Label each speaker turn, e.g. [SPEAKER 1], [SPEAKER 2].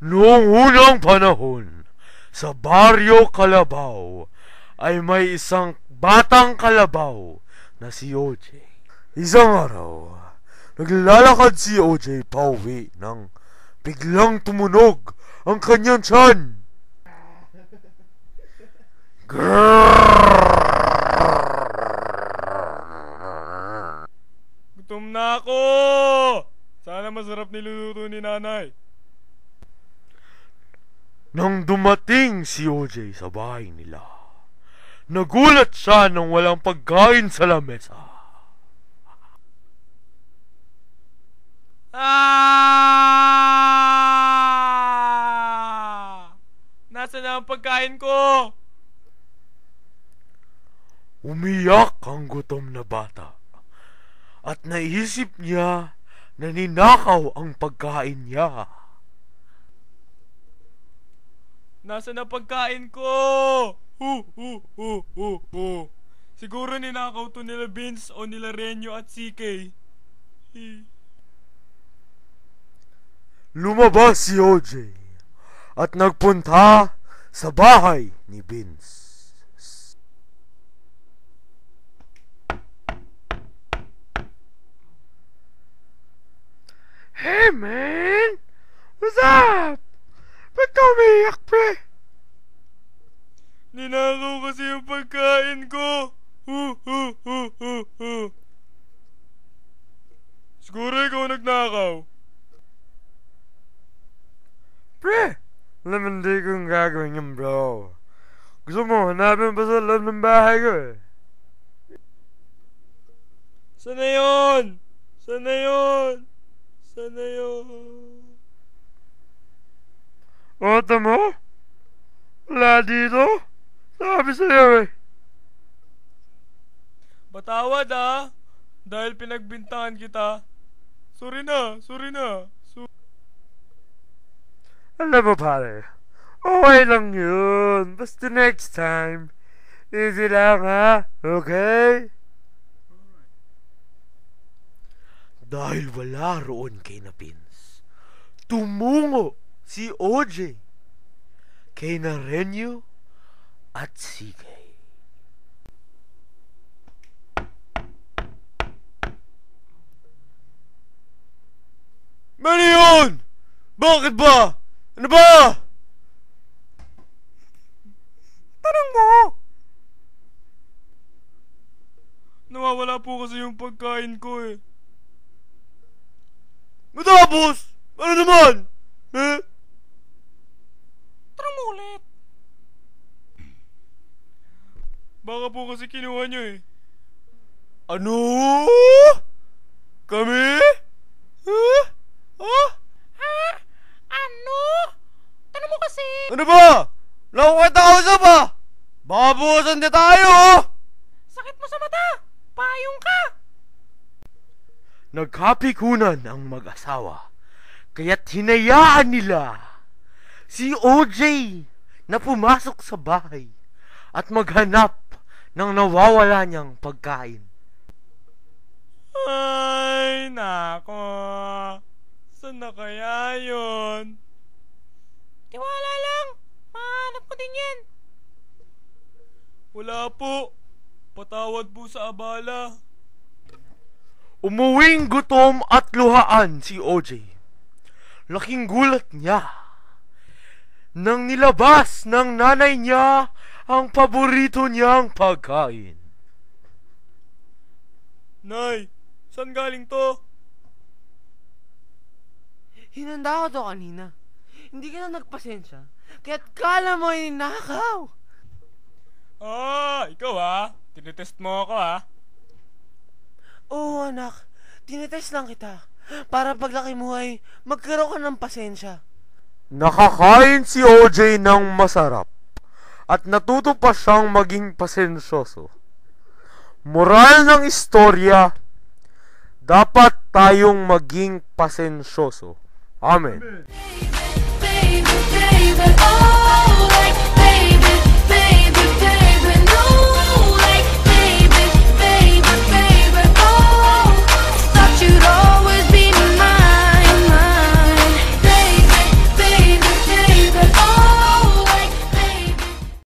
[SPEAKER 1] Noong unang panahon, sa Baryo Kalabaw, ay may isang batang kalabaw na si OJ. Isang araw, naglalakad si OJ pauwi nang biglang tumunog ang kanyang tiyan.
[SPEAKER 2] Gutom na ako! Sana masarap niluluto ni nanay.
[SPEAKER 1] Nang dumating si OJ sa bahay nila, nagulat siya nang walang pagkain sa lamesa.
[SPEAKER 2] Nasaan na ang pagkain ko?
[SPEAKER 1] Umiyak ang gutom na bata at naisip niya na ninakaw ang pagkain niya.
[SPEAKER 2] Nasaan ang pagkain ko? Siguro ninakaw to nila Vince o nila Renyo at CK.
[SPEAKER 1] Lumabas si OJ at nagpunta sa bahay ni Vince. Hey man! What's up? Ba't ka umiyak, pre?
[SPEAKER 2] Ninakaw kasi yung pagkain ko. Siguro ikaw nagnakaw.
[SPEAKER 1] Pre, alam hindi kong gagawin yun, bro. Gusto mo, hanapin pa sa loob ng bahay ko eh.
[SPEAKER 2] Sana yun? Sana yun? Sana yun?
[SPEAKER 1] Oto mo? Wala dito? Sabi sa'yo eh.
[SPEAKER 2] Patawad ah. Dahil pinagbintangan kita. Sorry na.
[SPEAKER 1] Alam mo pare, okay lang yun. Basta next time, easy lang ha, okay? Dahil wala roon kay na Vince, tumungo si OJ kay na Renyo at CK. Mano yun? Bakit ba? Ano ba? Tanong mo!
[SPEAKER 2] Nawawala po kasi yung pagkain ko eh.
[SPEAKER 1] Matapos! Ano naman? Eh?
[SPEAKER 2] Tanong mo ulit. Baka po kasi kinuha nyo eh.
[SPEAKER 1] Ano? Kami? Huh? Huh?
[SPEAKER 2] Ano? Tanong mo kasi.
[SPEAKER 1] Ano ba? Nakukita ka sa ba? Baka buwasan na tayo!
[SPEAKER 2] Sakit mo sa mata. Payong ka.
[SPEAKER 1] Nagkapikunan ang mag-asawa, kaya't hinayaan nila si OJ na pumasok sa bahay at maghanap ng nawawala niyang pagkain.
[SPEAKER 2] Ay, nako. Saan na kaya yun? Tiwala lang. Mahanap ko din yan. Wala po. Patawad po sa abala.
[SPEAKER 1] Umuwing gutom at luhaan si OJ. Laking gulat niya nang nilabas ng nanay niya ang paborito niyang pagkain.
[SPEAKER 2] Nay, saan galing to?
[SPEAKER 3] Hinanda ko to kanina. Hindi ka na nagpasensya. Kaya't kala mo inakaw.
[SPEAKER 2] Ikaw ah. Tinetest mo ako ah.
[SPEAKER 3] Oo anak, tinetest lang kita. Para paglaki mo ay magkaroon ka ng pasensya.
[SPEAKER 1] Nakakain si OJ ng masarap at natuto pa siyang maging pasensyoso. Moral ng istorya, dapat tayong maging pasensyoso. Amen.
[SPEAKER 4] Baby, baby, baby, oh.